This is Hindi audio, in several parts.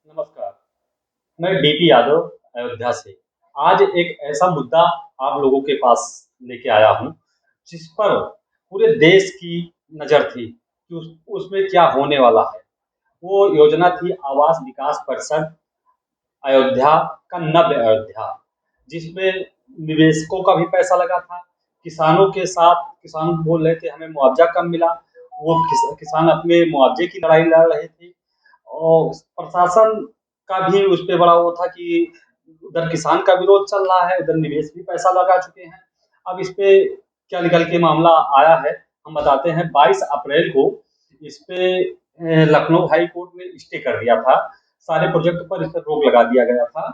नमस्कार, मैं डीपी यादव अयोध्या से। आज एक ऐसा मुद्दा आप लोगों के पास लेके आया हूँ, जिस पर पूरे देश की नज़र थी कि उसमें क्या होने वाला है। वो योजना थी आवास विकास परिषद अयोध्या का नव्य अयोध्या, जिसमें निवेशकों का भी पैसा लगा था। किसानों के साथ किसान बोल रहे थे हमें मुआवजा कम मिला, वो किसान अपने मुआवजे की लड़ाई लड़ रहे थे। और प्रशासन का भी उस पे बड़ा वो था कि उधर किसान का विरोध चल रहा है, उधर निवेश भी पैसा लगा चुके हैं। अब इस पे क्या निकल के मामला आया है, हम बताते हैं। 22 अप्रैल को इस पे लखनऊ हाई कोर्ट ने स्टे कर दिया था। सारे प्रोजेक्ट पर इस पे रोक लगा दिया गया था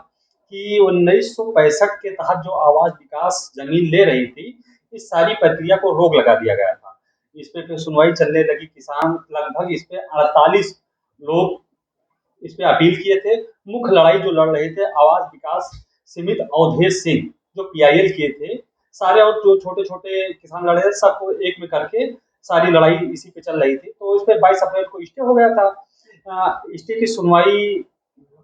कि 1965 के तहत जो आवास विकास जमीन ले रही थी, इस सारी प्रक्रिया को रोक लगा दिया गया था। इस पे फिर सुनवाई चलने लगी। किसान लगभग इस पे 48 लोग इस पे अपील किए थे। मुख्य लड़ाई जो लड़ रहे थे आवास विकास समिति अवधेश सिंह, जो पीआईएल किए थे। सारे और जो छोटे-छोटे किसान लड़ रहे थे, सबको एक में करके सारी लड़ाई इसी पे चल रही थी। तो इस पे 22 अप्रैल को स्टे हो गया था। स्टे की सुनवाई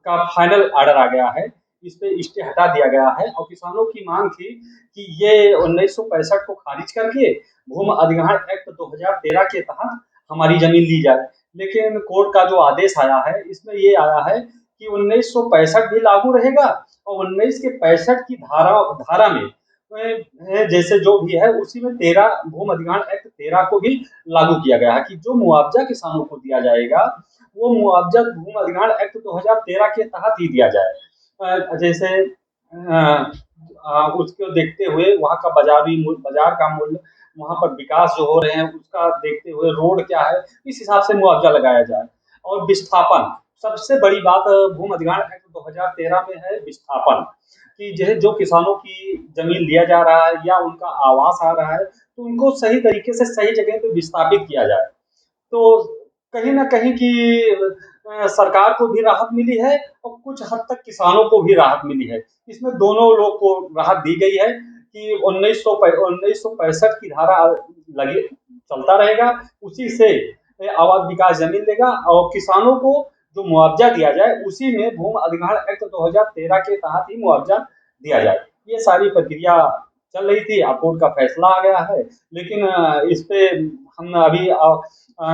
का फाइनल ऑर्डर आ गया है। इस पे स्टे हटा दिया गया है और किसानों की मांग थी कि ये 1965 को खारिज करके भूमि अधिग्रहण एक्ट 2013 के तहत हमारी जमीन ली जाए। लेकिन कोर्ट का जो आदेश आया है, इसमें ये आया है कि 1965 भी लागू रहेगा और 19 के 65 की धारा धारा में जैसे जो भी है उसी में 13 भूमि अधिग्रहण एक्ट 13 को भी लागू किया गया है कि जो मुआवजा किसानों को दिया जाएगा, वो मुआवजा भूमि अधिग्रहण एक्ट 2013 के तहत ही दिया जाए। जैसे उसको देखते हुए वहाँ का बाजार का मूल्य, वहाँ पर विकास जो हो रहे हैं उसका देखते हुए रोड क्या है, इस हिसाब से मुआवजा लगाया जाए। और विस्थापन, सबसे बड़ी बात भूमि अधिग्रहण एक्ट 2013 में है विस्थापन, कि जो किसानों की जमीन लिया जा रहा है या उनका आवास आ रहा है, तो उनको सही तरीके से सही जगह पे विस्थापित किया जाए। तो कहीं न कहीं की सरकार को भी राहत मिली है और कुछ हद तक किसानों को भी राहत मिली है। इसमें दोनों लोग को राहत दी गई है कि 1965 की धारा लगी चलता रहेगा, उसी से आवास विकास जमीन देगा और किसानों को जो मुआवजा दिया जाए, उसी में भूमि अधिग्रहण एक्ट 2013 के तहत ही मुआवजा दिया जाए। ये सारी प्रक्रिया चल रही थी, अब कोर्ट का फैसला आ गया है। लेकिन इस पे हम अभी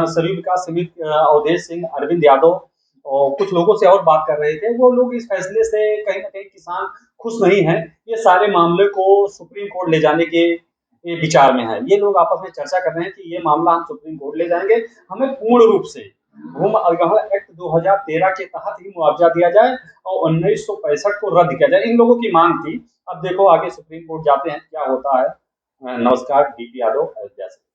शरीर विकास समिति अवधेश सिंह, अरविंद यादव और कुछ लोगों से और बात कर रहे थे। वो लोग इस फैसले से कहीं न कहीं किसान खुश नहीं हैं। ये सारे मामले को सुप्रीम कोर्ट ले जाने के ये विचार में है। ये लोग आपस में चर्चा कर रहे हैं कि ये मामला हम सुप्रीम कोर्ट ले जाएँगे, हमें पूर्ण रूप से भूमि अधिग्रहण एक्ट 2013 के तहत ही मुआवजा दिया जाए और 1965 को रद्द किया जाए। इन लोगों की मांग थी। अब देखो आगे सुप्रीम कोर्ट जाते हैं, क्या होता है। नमस्कार, डीपी यादव अयोध्या से।